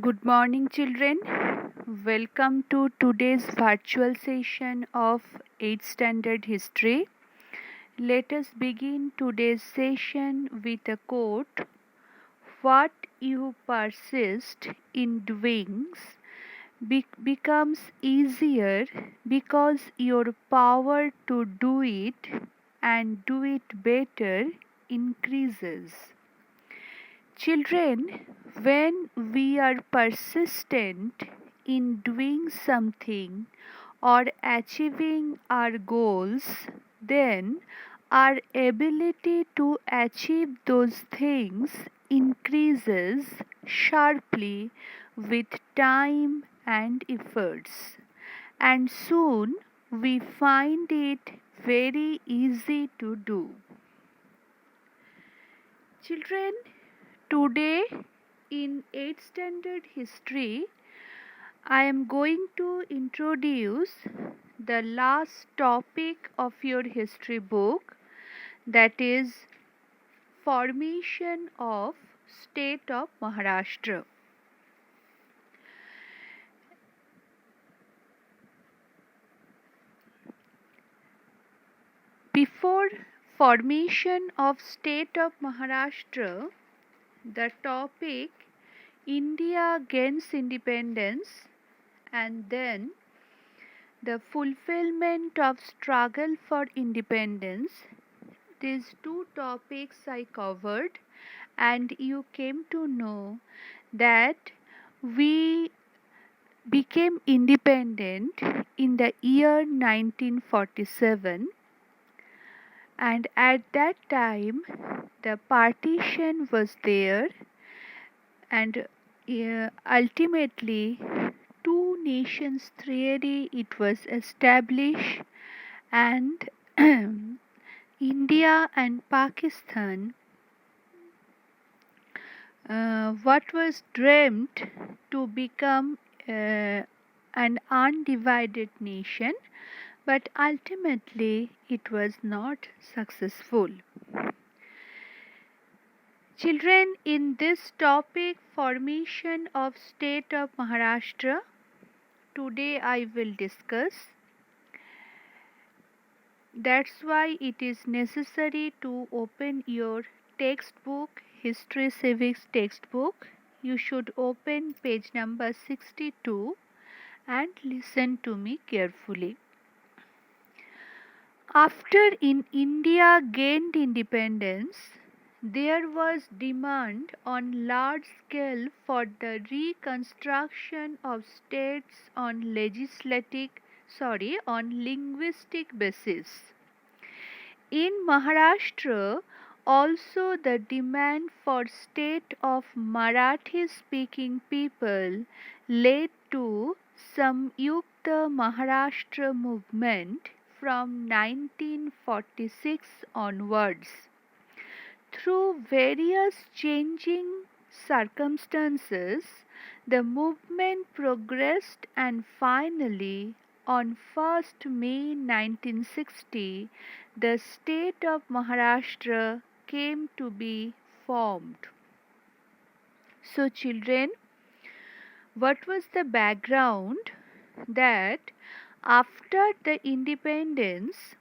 Good morning, children. Welcome to today's virtual session of 8th Standard History. Let us begin today's session with a quote. What you persist in doing becomes easier because your power to do it and do it better increases. Children, when we are persistent in doing something or achieving our goals, then our ability to achieve those things increases sharply with time and efforts, and soon we find it very easy to do. Children, today in 8th Standard History, I am going to introduce the last topic of your history book, that is formation of state of Maharashtra. Before formation of state of Maharashtra, the topic India gains independence and then the fulfillment of struggle for independence. These two topics I covered, and you came to know that we became independent in the year 1947, and at that time the partition was there, and ultimately two nations theory it was established, and India and Pakistan, what was dreamt to become an undivided nation, but ultimately it was not successful. Children, in this topic formation of state of Maharashtra, today I will discuss. That's why it is necessary to open your textbook, History Civics textbook. You should open page number 62 and listen to me carefully. After India gained independence, there was demand on large scale for the reconstruction of states on linguistic basis. In Maharashtra, also the demand for state of Marathi speaking people led to Samyukta Maharashtra movement from 1946 onwards. Through various changing circumstances, the movement progressed, and finally, on 1st May 1960, the state of Maharashtra came to be formed. So, children, what was the background? That after the independence,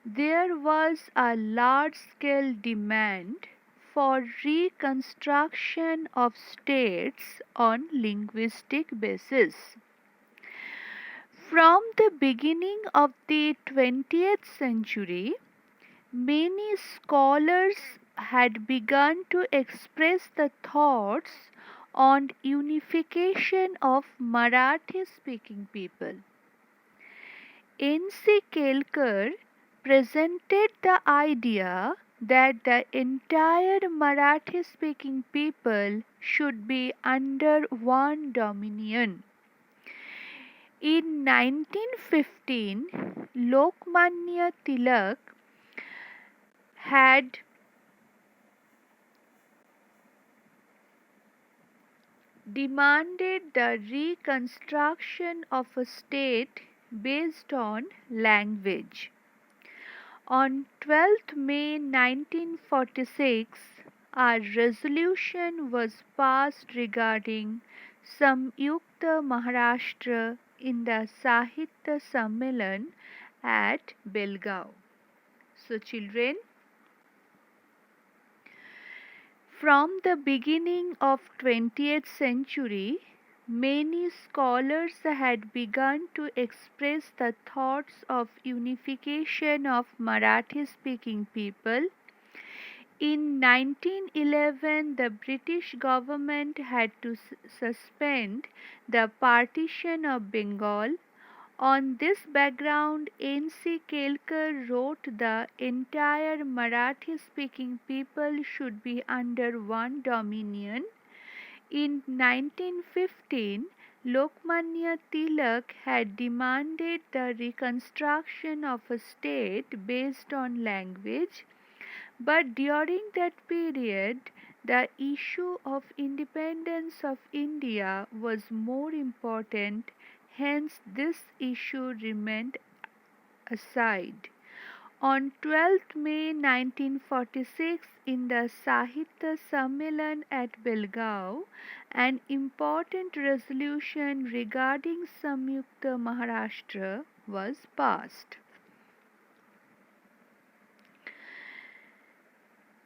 there was a large scale demand for reconstruction of states on linguistic basis. From the beginning of the 20th century, many scholars had begun to express the thoughts on unification of Marathi speaking people. N.C. Kelkar presented the idea that the entire Marathi speaking people should be under one dominion. In 1915, Lokmanya Tilak had demanded the reconstruction of a state based on language. On 12th May 1946, a resolution was passed regarding Samyukta Maharashtra in the Sahitya Sammelan at Belgaum. So children, from the beginning of 20th century, many scholars had begun to express the thoughts of unification of Marathi-speaking people. In 1911, the British government had to suspend the partition of Bengal. On this background, N.C. Kelkar wrote the entire Marathi-speaking people should be under one dominion. In 1915, Lokmanya Tilak had demanded the reconstruction of a state based on language, but during that period, the issue of independence of India was more important, hence this issue remained aside. On 12th May 1946, in the Sahitya Sammelan at Belgaum, an important resolution regarding Samyukta Maharashtra was passed.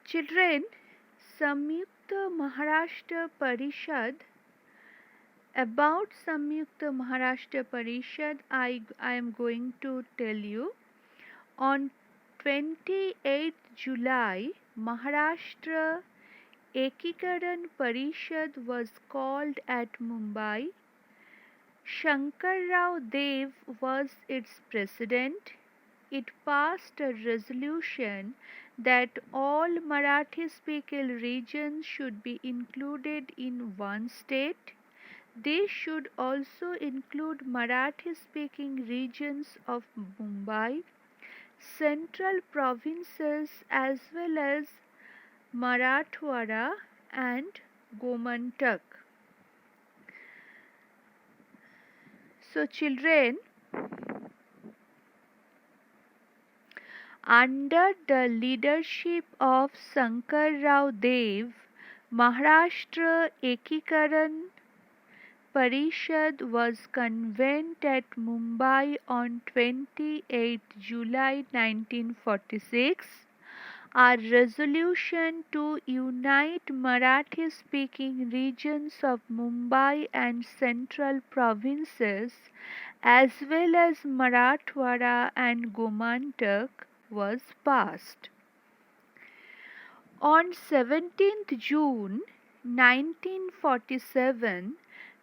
Children, Samyukta Maharashtra Parishad. About Samyukta Maharashtra Parishad, I am going to tell you. On 28th July, Maharashtra Ekikaran Parishad was called at Mumbai. Shankar Rao Dev was its president. It passed a resolution that all Marathi-speaking regions should be included in one state. They should also include Marathi-speaking regions of Mumbai, central provinces as well as Marathwada and Gomantak. So children, under the leadership of Shankar Rao Dev, Maharashtra Ekikaran Parishad was convened at Mumbai on 28 July 1946. A resolution to unite Marathi-speaking regions of Mumbai and central provinces as well as Marathwada and Gomantak was passed. On 17th June 1947,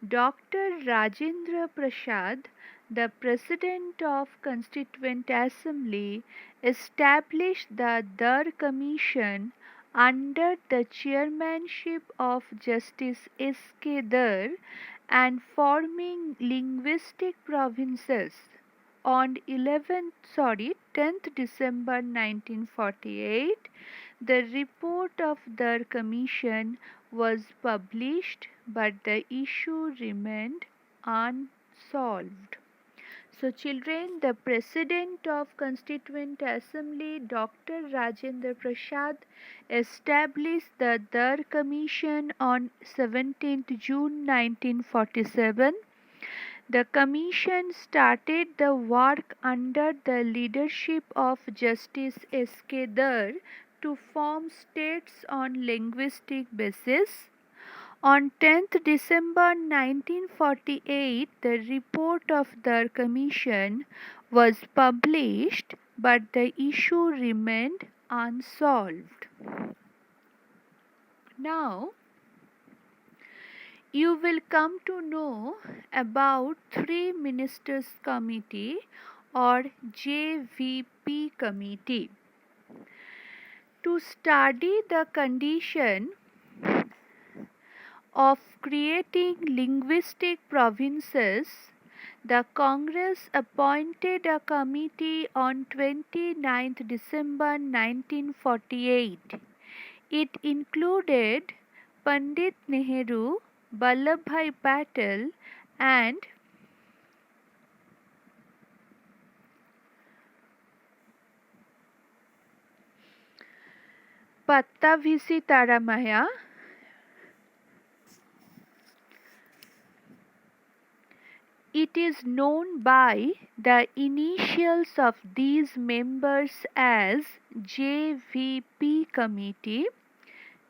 Dr. Rajendra Prasad, the President of Constituent Assembly, established the Dar Commission under the chairmanship of Justice S. K. Dar and forming linguistic provinces. On 10th December 1948, the report of the commission was published, but the issue remained unsolved. So children, the President of Constituent Assembly, Dr. Rajendra Prasad, established the Dar Commission on 17th June 1947. The commission started the work under the leadership of Justice S. K. Dar to form states on linguistic basis. On 10th December 1948, the report of the commission was published, but the issue remained unsolved. Now, you will come to know about Three Ministers Committee or JVP Committee. To study the condition of creating linguistic provinces, the Congress appointed a committee on 29th December 1948. It included Pandit Nehru, Vallabhbhai Patel and Pattavisi Taramaya. It is known by the initials of these members as JVP Committee.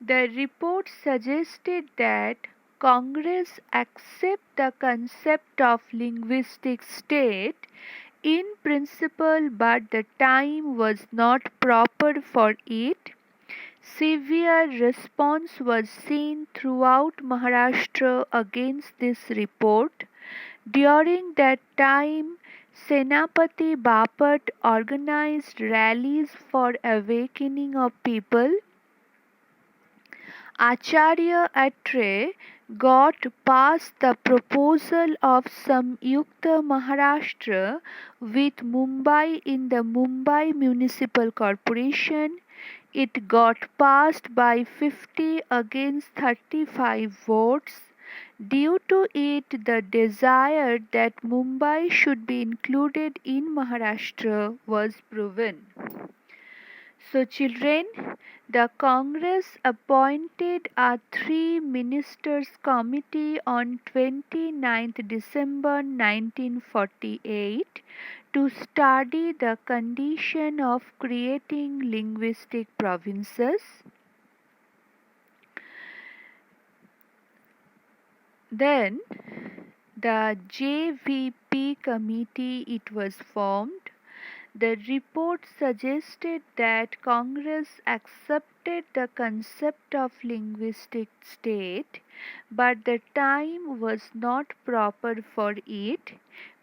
The report suggested that Congress accept the concept of linguistic state in principle, but the time was not proper for it. Severe response was seen throughout Maharashtra against this report. During that time, Senapati Bapat organized rallies for awakening of people. Acharya Atre got past the proposal of Samyukta Maharashtra with Mumbai in the Mumbai Municipal Corporation. It got passed by 50 against 35 votes. Due to it, the desire that Mumbai should be included in Maharashtra was proven. So, children, the Congress appointed a three ministers committee on 29th December 1948 to study the condition of creating linguistic provinces. Then the JVP committee it was formed. The report suggested that Congress accepted the concept of linguistic state, but the time was not proper for it.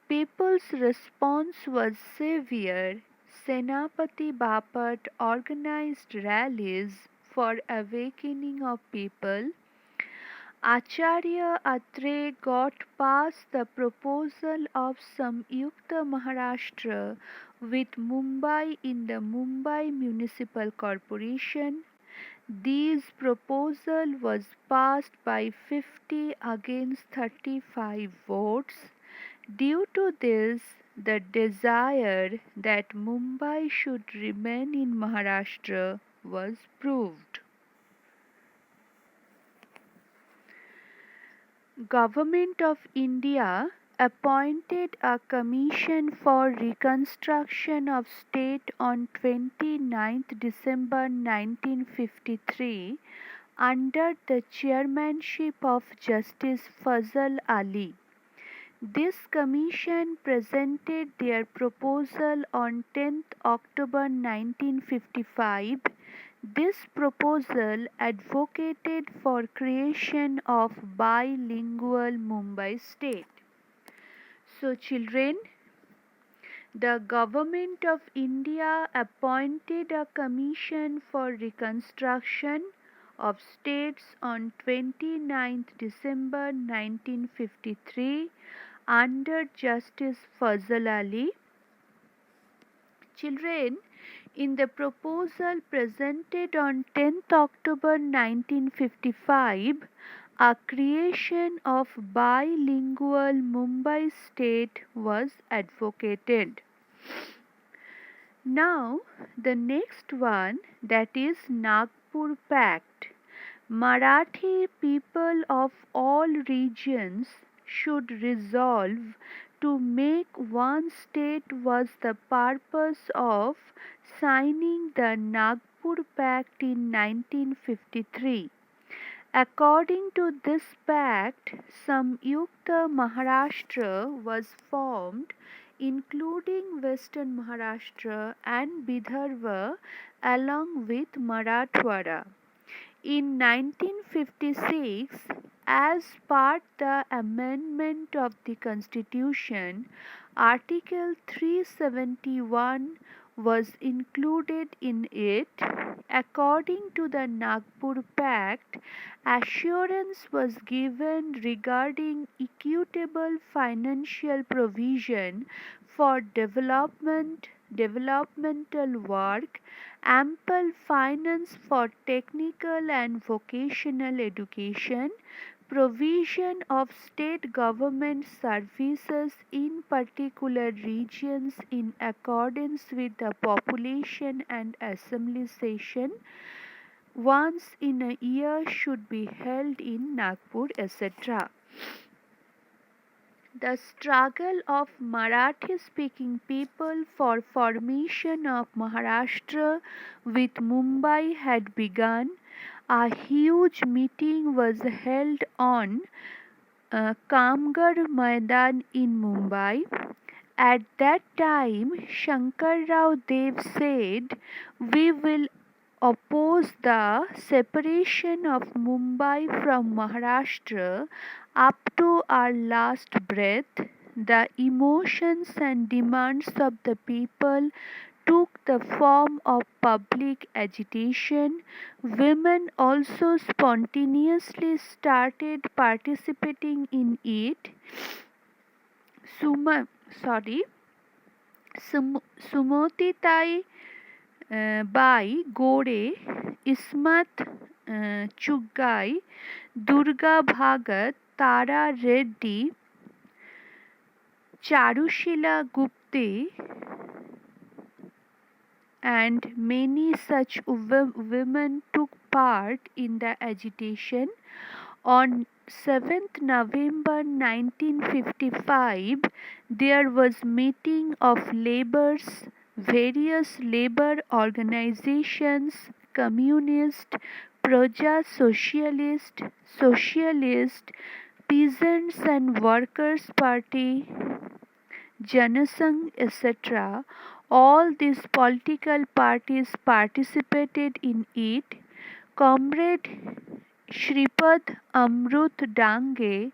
People's response was severe. Senapati Bapat organized rallies for awakening of people. Acharya Atre got past the proposal of Samyukta Maharashtra with Mumbai in the Mumbai Municipal Corporation. This proposal was passed by 50 against 35 votes. Due to this, the desire that Mumbai should remain in Maharashtra was proved. Government of India appointed a commission for reconstruction of state on 29th December 1953 under the chairmanship of Justice Fazal Ali. This commission presented their proposal on 10th October 1955. This proposal advocated for creation of bilingual Mumbai state. So, children, the government of India appointed a commission for reconstruction of states on 29th December 1953 under Justice Fazal Ali. Children, in the proposal presented on 10th October 1955, a creation of bilingual Mumbai state was advocated. Now, the next one, that is Nagpur Pact. Marathi people of all regions should resolve to make one state was the purpose of signing the Nagpur Pact in 1953. According to this pact, Samyukta Maharashtra was formed, including Western Maharashtra and Vidarbha along with Marathwada. In 1956, as part the amendment of the Constitution, Article 371 was included in it. According to the Nagpur Pact, assurance was given regarding equitable financial provision for developmental work, ample finance for technical and vocational education, provision of state government services in particular regions in accordance with the population and assembly session once in a year should be held in Nagpur, etc. The struggle of Marathi-speaking people for formation of Maharashtra with Mumbai had begun. A huge meeting was held on Kamgar Maidan in Mumbai. At that time, Shankar Rao Dev said, "We will oppose the separation of Mumbai from Maharashtra up to our last breath." The emotions and demands of the people took the form of public agitation. Women also spontaneously started participating in it. Suma, sorry, Sumotitai Bai Gore, Ismat Chuggai, Durga Bhagat, Tara Reddy, Charushila Gupte, and many such women took part in the agitation. On 7th November 1955, there was meeting of labours, various labour organizations, communist, Praja Socialist, Socialist, Peasants and Workers' Party, Janasangh, etc. All these political parties participated in it. Comrade Shripad Amrut Dange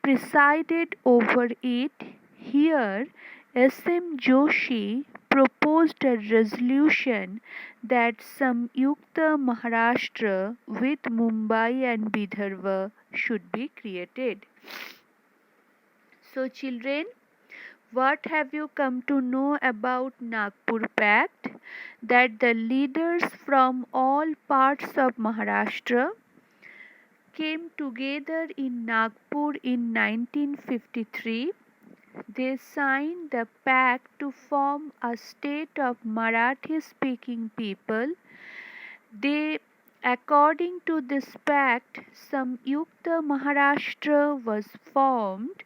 presided over it. Here, S.M. Joshi proposed a resolution that Samyukta Maharashtra with Mumbai and Vidarbha should be created. So, children, what have you come to know about Nagpur Pact? That the leaders from all parts of Maharashtra came together in Nagpur in 1953. They signed the pact to form a state of Marathi-speaking people. According to this pact, Samyukta Maharashtra was formed,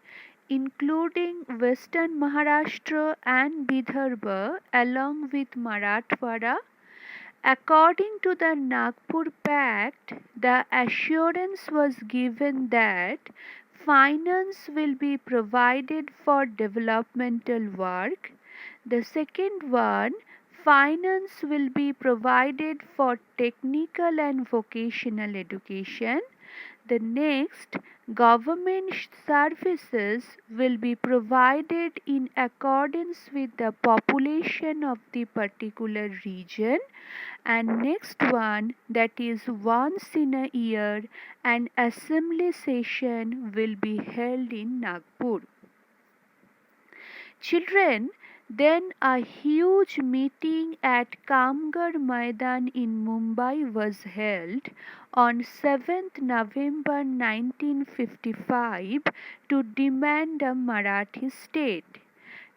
including Western Maharashtra and Vidarbha along with Marathwada. According to the Nagpur Pact, the assurance was given that finance will be provided for developmental work. The second one, finance will be provided for technical and vocational education. The next, government services will be provided in accordance with the population of the particular region. And next one, that is once in a year, an assembly session will be held in Nagpur. Children, then a huge meeting at Kamgar Maidan in Mumbai was held on 7th November 1955 to demand a Marathi state.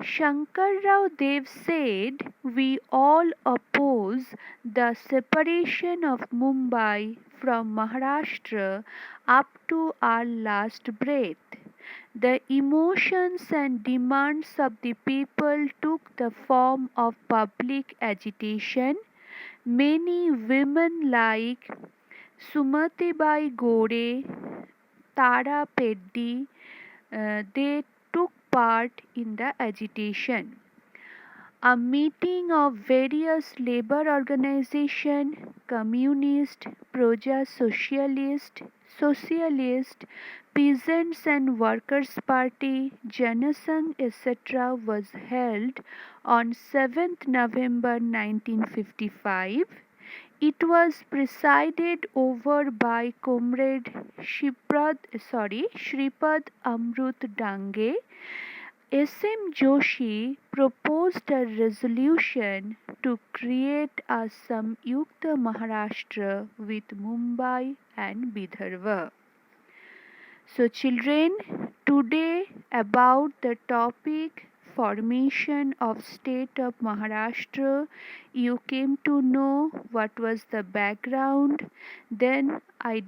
Shankar Rao Dev said, "We all oppose the separation of Mumbai from Maharashtra up to our last breath." The emotions and demands of the people took the form of public agitation. Many women like Sumatibai Gore, Tara Peddi, they took part in the agitation. A meeting of various labor organizations, communist, Praja Socialist, Socialist, Peasants and Workers' Party, Janasangh, etc. was held on 7th November 1955. It was presided over by Comrade Shripad Amrut Dange. S.M. Joshi proposed a resolution to create a Samyukta Maharashtra with Mumbai and Vidarbha. So children, today about the topic formation of state of Maharashtra, you came to know what was the background. Then I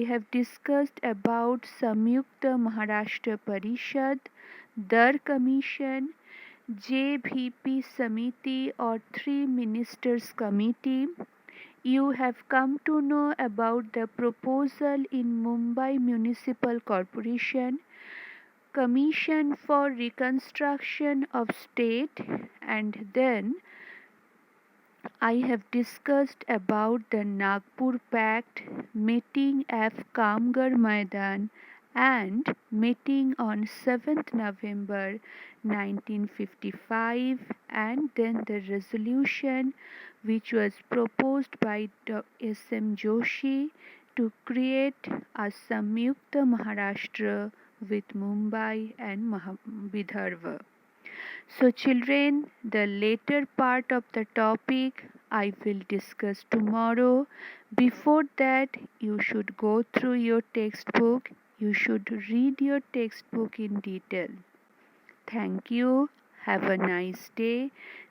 have discussed about Samyukta Maharashtra Parishad, Dar Commission, JVP Samiti or Three Ministers Committee. You have come to know about the proposal in Mumbai Municipal Corporation, Commission for Reconstruction of State, and then I have discussed about the Nagpur Pact, meeting at Kamgar Maidan and meeting on 7th November 1955, and then the resolution which was proposed by S.M. Joshi to create a Samyukta Maharashtra with Mumbai and Vidarbha. So, children, the later part of the topic I will discuss tomorrow. Before that, you should go through your textbook. You should read your textbook in detail. Thank you. Have a nice day.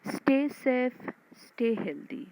Stay safe. Stay healthy.